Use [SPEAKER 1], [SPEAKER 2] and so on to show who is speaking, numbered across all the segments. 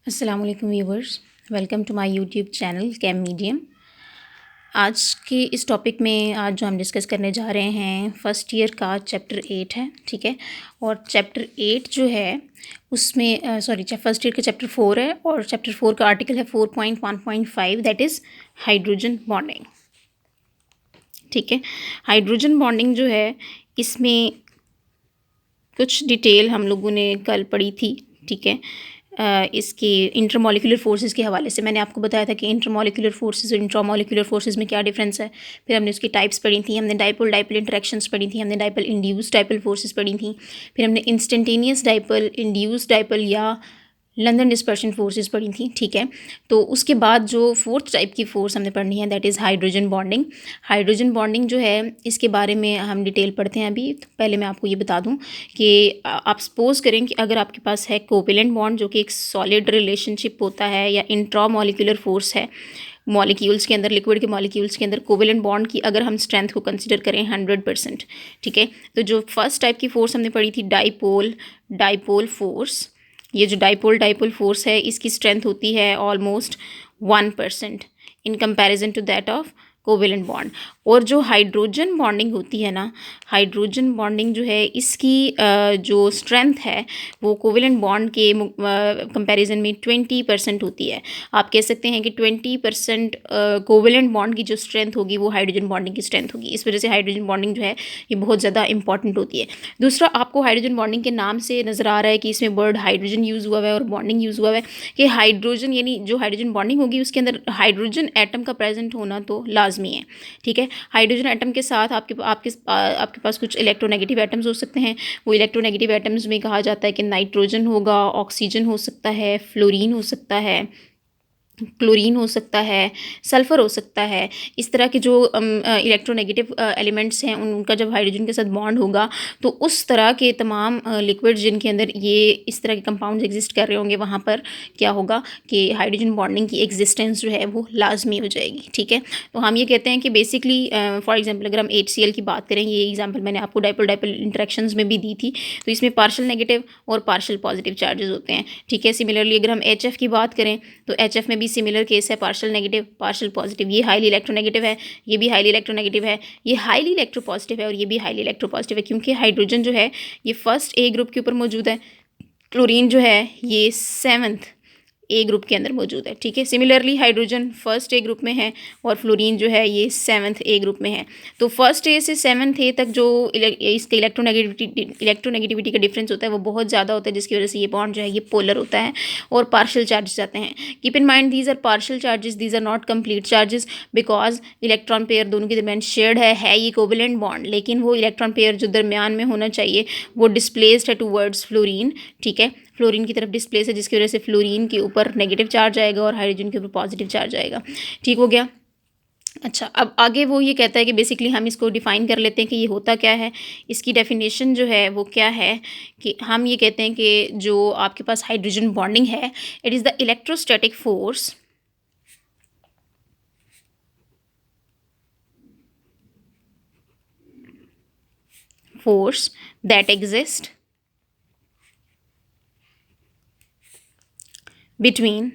[SPEAKER 1] अस्सलाम वालेकुम viewers, welcome to my YouTube channel Cam Medium. आज के इस टॉपिक में आज जो हम डिस्कस करने जा रहे हैं फ़र्स्ट ईयर का चैप्टर 8 है, ठीक है। और चैप्टर 8 जो है उसमें फ़र्स्ट ईयर का चैप्टर 4 है और चैप्टर 4 का आर्टिकल है 4.1.5 दैट इज़ हाइड्रोजन बॉन्डिंग, ठीक है। हाइड्रोजन बॉन्डिंग जो है इसमें कुछ डिटेल हम लोगों ने कल पढ़ी थी, ठीक है। इसके इंटरमॉलिक्यूलर फोर्सेस के हवाले से मैंने आपको बताया था कि इंटरमॉलिक्यूलर फोर्सेस और इंट्रामॉलिक्यूलर फोर्सेस में क्या डिफरेंस है। फिर हमने उसकी टाइप्स पढ़ी थी, हमने डाइपोल डाइपोल इंटरेक्शंस पढ़ी थी, हमने डाइपोल इंड्यूस्ड डाइपोल फोर्सेस पढ़ी थी, फिर हमने इंस्टेंटेनियस डाइपोल, इंड्यूस्ड डाइपोल या लंदन डिस्पर्शन फोर्सेस पढ़ी थी, ठीक है। तो उसके बाद जो फोर्थ टाइप की फोर्स हमने पढ़नी है that is hydrogen bonding. Hydrogen bonding जो है इसके बारे में हम डिटेल पढ़ते हैं अभी। तो पहले मैं आपको ये बता दूं कि आप सपोज करें कि अगर आपके पास है कोवेलेंट बॉन्ड जो कि एक सॉलिड रिलेशनशिप होता है या इंट्रा मॉलिक्यूलर फोर्स है, मॉलिक्यूल्स के अंदर, लिक्विड के मॉलिक्यूल्स के अंदर कोवेलेंट बॉन्ड की अगर हम स्ट्रेंथ को कंसिडर करें 100%, ठीक है। तो जो फर्स्ट टाइप की फोर्स हमने पढ़ी थी डाइपोल डाइपोल फोर्स, ये जो डाइपोल डाइपोल फोर्स है इसकी स्ट्रेंथ होती है almost 1% in comparison to that of covalent bond. और जो हाइड्रोजन बॉन्डिंग होती है ना, हाइड्रोजन बॉन्डिंग जो है इसकी जो स्ट्रेंथ है वो कोवेलेंट बॉन्ड के कंपैरिजन में 20% होती है। आप कह सकते हैं कि 20% कोवेलेंट बॉन्ड की जो स्ट्रेंथ होगी वो हाइड्रोजन बॉन्डिंग की स्ट्रेंथ होगी। इस वजह से हाइड्रोजन बॉन्डिंग जो है ये बहुत ज़्यादा इंपॉर्टेंट होती है। दूसरा, आपको हाइड्रोजन बॉन्डिंग के नाम से नज़र आ रहा है कि इसमें वर्ड हाइड्रोजन यूज़ हुआ है और बॉन्डिंग यूज़ हुआ है कि हाइड्रोजन यानी जो हाइड्रोजन बॉन्डिंग होगी उसके अंदर हाइड्रोजन एटम का प्रेजेंट होना तो लाजमी है, ठीक है। हाइड्रोजन एटम के साथ आपके पास कुछ इलेक्ट्रोनेगेटिव एटम्स हो सकते हैं। वो इलेक्ट्रोनेगेटिव एटम्स में कहा जाता है कि नाइट्रोजन होगा, ऑक्सीजन हो सकता है, फ्लोरीन हो सकता है, क्लोरीन हो सकता है, सल्फ़र हो सकता है। इस तरह के जो इलेक्ट्रोनेगेटिव एलिमेंट्स हैं उनका जब हाइड्रोजन के साथ बॉन्ड होगा तो उस तरह के तमाम लिक्विड जिनके अंदर ये इस तरह के कंपाउंड्स एग्जिस्ट कर रहे होंगे वहाँ पर क्या होगा कि हाइड्रोजन बॉन्डिंग की एग्जिस्टेंस जो है वो लाजमी हो जाएगी, ठीक है। तो हम ये कहते हैं कि बेसिकली फॉर एग्जाम्पल अगर हम HCl की बात करें, ये एग्जाम्पल मैंने आपको डाइपोल डाइपोल इंटरेक्शंस में भी दी थी, तो इसमें पार्शल नेगेटिव और पार्शल पॉजिटिव चार्जेस होते हैं, ठीक है। सिमिलरली अगर हम HF की बात करें तो HF में भी सिमिलर केस है, पार्शल नेगेटिव पार्शल पॉजिटिव। ये हाईली इलेक्ट्रोनेगेटिव है, ये भी हाईली इलेक्ट्रोनेगेटिव है, ये हाईली इलेक्ट्रोपॉजिटिव है और ये भी हाईली इलेक्ट्रोपॉजिटिव है, क्योंकि हाइड्रोजन जो है ये फर्स्ट A ग्रुप के ऊपर मौजूद है, क्लोरीन जो है ये 7th A ग्रुप के अंदर मौजूद है, ठीक है। Similarly hydrogen first A group में है और फ्लोरीन जो है ये 7th A ग्रुप में है। तो फर्स्ट A से 7th A तक जो इसके इलेक्ट्रोनेगेटिविटी का डिफरेंस होता है वो बहुत ज़्यादा होता है, जिसकी वजह से ये बॉन्ड जो है ये पोलर होता है और पार्शियल चार्जेस आते हैं। Keep in mind these are partial charges, these are not complete charges, because electron pair दोनों के दरमियान शेयर्ड है ये कोवेलेंट बॉन्ड, लेकिन वो इलेक्ट्रॉन पेयर जो दरमियान में होना चाहिए वो डिस्प्लेस्ड है टूवर्ड्स फ्लोरीन, ठीक है। फ्लोरीन की तरफ डिस्प्लेस है, जिसकी वजह से फ्लोरीन के ऊपर नेगेटिव चार्ज आएगा और हाइड्रोजन के ऊपर पॉजिटिव चार्ज आएगा, ठीक हो गया। अच्छा, अब आगे वो ये कहता है कि बेसिकली हम इसको डिफ़ाइन कर लेते हैं कि ये होता क्या है। इसकी डेफिनेशन जो है वो क्या है कि हम ये कहते हैं कि जो आपके पास हाइड्रोजन बॉन्डिंग है it is the electrostatic force that exist between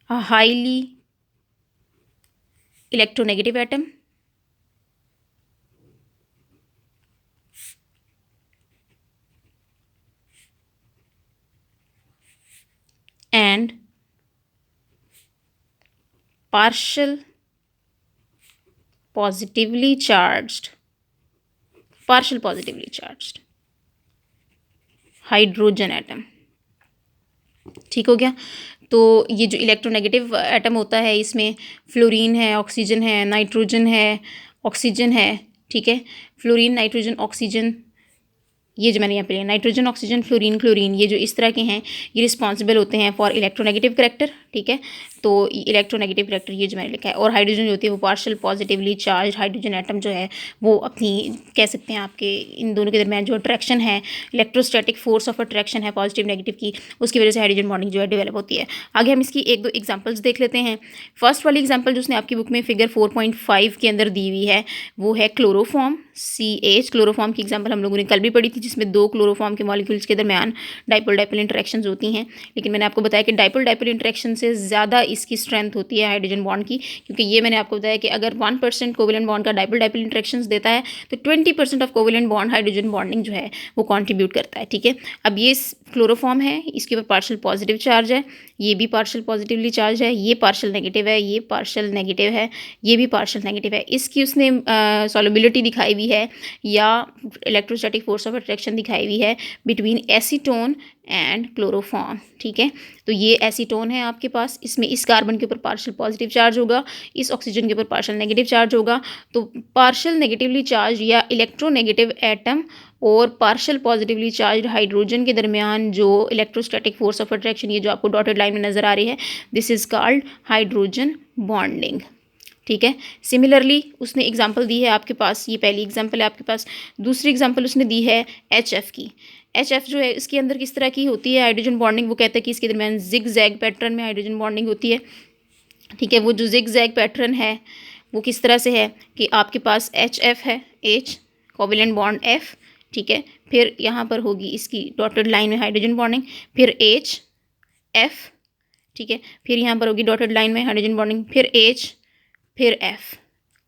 [SPEAKER 1] a highly electronegative atom and partial positively charged hydrogen atom, ठीक हो गया। तो ये जो इलेक्ट्रोनेगेटिव एटम होता है इसमें फ्लोरीन है, ऑक्सीजन है, नाइट्रोजन है, ऑक्सीजन है, ठीक है। फ्लोरीन, नाइट्रोजन, ऑक्सीजन, ये जो मैंने यहाँ पे लिया नाइट्रोजन, ऑक्सीजन, फ्लोरीन, क्लोरीन, ये जो इस तरह के हैं ये रिस्पॉन्सिबल होते हैं फॉर इलेक्ट्रोनेगेटिव करेक्टर, ठीक है। तो इलेक्ट्रोनेगेटिव करेक्टर ये जो मैंने लिखा है। और हाइड्रोजन जो होती है वो partial positively charge hydrogen atom जो है वो अपनी कह सकते हैं आपके इन दोनों के दरमियान जो अट्रैक्शन है, इलेक्ट्रोस्टैटिक फोर्स ऑफ अट्रैक्शन है पॉजिटिव नेगेटिव की, उसकी वजह से हाइड्रोजन बॉन्डिंग जो है डेवलप होती है। आगे हम इसकी एक दो एग्जांपल्स देख लेते हैं। फर्स्ट वाली एग्जांपल जो उसने आपकी बुक में फिगर 4.5 के अंदर दी हुई है वो है क्लोरोफॉर्म CH। क्लोरोफॉर्म की एग्जांपल हम लोगों ने कल भी पढ़ी थी, जिसमें दो क्लोरोफॉर्म के मॉलिक्यूल्स के दरमियान डाइपोल डाइपोल इंटरेक्शंस होती हैं। लेकिन मैंने आपको बताया कि डाइपोल डाइपोल इंटरेक्शन से ज़्यादा इसकी स्ट्रेंथ होती है हाइड्रोजन बॉन्ड की, क्योंकि ये मैंने आपको बताया कि अगर 1% कोवेलेंट बॉन्ड का डाइपोल डाइपोल इंटरेक्शंस देता है तो 20% of covalent bond hydrogen bonding जो है वो कॉन्ट्रीब्यूट करता है, ठीक है। अब ये क्लोरोफॉर्म है, इसके ऊपर पार्शियल पॉजिटिव चार्ज है, ये भी पार्शियल पॉजिटिवली चार्ज है, ये पार्शियल नेगेटिव है, ये पार्शियल नेगेटिव है, ये भी पार्शियल नेगेटिव है। इसकी उसने सॉल्युबिलिटी दिखाई हुई है या इलेक्ट्रोस्टैटिक फोर्स ऑफ अट्रैक्शन दिखाई हुई है बिटवीन एसीटोन एंड क्लोरोफॉर्म, ठीक है। तो ये एसीटोन है आपके पास, इसमें इस कार्बन के ऊपर पार्शियल पॉजिटिव चार्ज होगा, इस ऑक्सीजन के ऊपर पार्शियल नेगेटिव चार्ज होगा। तो पार्शियल नेगेटिवली चार्ज या इलेक्ट्रोनेगेटिव एटम और पार्शियल पॉजिटिवली चार्ज हाइड्रोजन के दरमियान जो इलेक्ट्रोस्टैटिक फोर्स ऑफ अट्रैक्शन, ये जो आपको डॉटेड लाइन में नज़र आ रही है, this is called hydrogen bonding, ठीक है। सिमिलरली उसने एग्जांपल दी है आपके पास, ये पहली एग्जांपल है आपके पास। दूसरी एग्जांपल उसने दी है HF की। HF जो है इसके अंदर किस तरह की होती है हाइड्रोजन बॉन्डिंग, वो कहते हैं कि इसके दरमियान जिग जैग पैटर्न में हाइड्रोजन बॉन्डिंग होती है, ठीक है। वो जो जिग जैग पैटर्न है वो किस तरह से है कि आपके पास HF है, H कोवेलेंट बॉन्ड F, ठीक है। फिर यहाँ पर होगी इसकी डॉटेड लाइन में हाइड्रोजन बॉन्डिंग, फिर H F, ठीक है। फिर यहाँ पर होगी डॉटेड लाइन में हाइड्रोजन बॉन्डिंग, फिर H, फिर F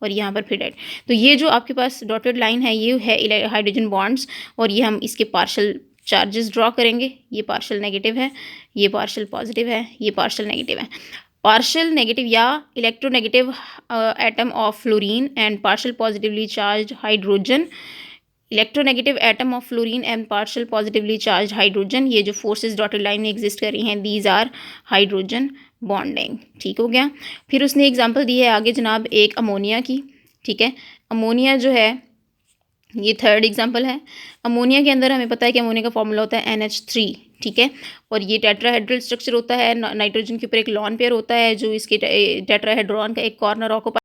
[SPEAKER 1] और यहाँ पर फिर डेट। तो ये जो आपके पास डॉटेड लाइन है ये है हाइड्रोजन बॉन्ड्स, और ये हम इसके पार्शियल चार्जेस ड्रॉ करेंगे। ये पार्शियल नेगेटिव है, ये पार्शियल पॉजिटिव है, ये पार्शियल नेगेटिव है। पार्शियल नेगेटिव या electronegative atom of fluorine and partial positively charge hydrogen, electronegative atom of fluorine and partial positively charge hydrogen, ये जो फोर्सेस डॉटेड लाइन में एग्जिस्ट कर रही हैं, दीज आर हाइड्रोजन बॉन्डिंग, ठीक हो गया। फिर उसने एग्जांपल दी है आगे जनाब एक अमोनिया की, ठीक है। अमोनिया जो है ये थर्ड एग्जांपल है। अमोनिया के अंदर हमें पता है कि अमोनिया का फॉर्मूला होता है NH3, ठीक है। और ये टेट्राहेड्रल स्ट्रक्चर होता है, नाइट्रोजन के ऊपर एक लॉन पेयर होता है जो इसके टेट्राहेड्रॉन का एक कॉर्नर ऑक्यूपाई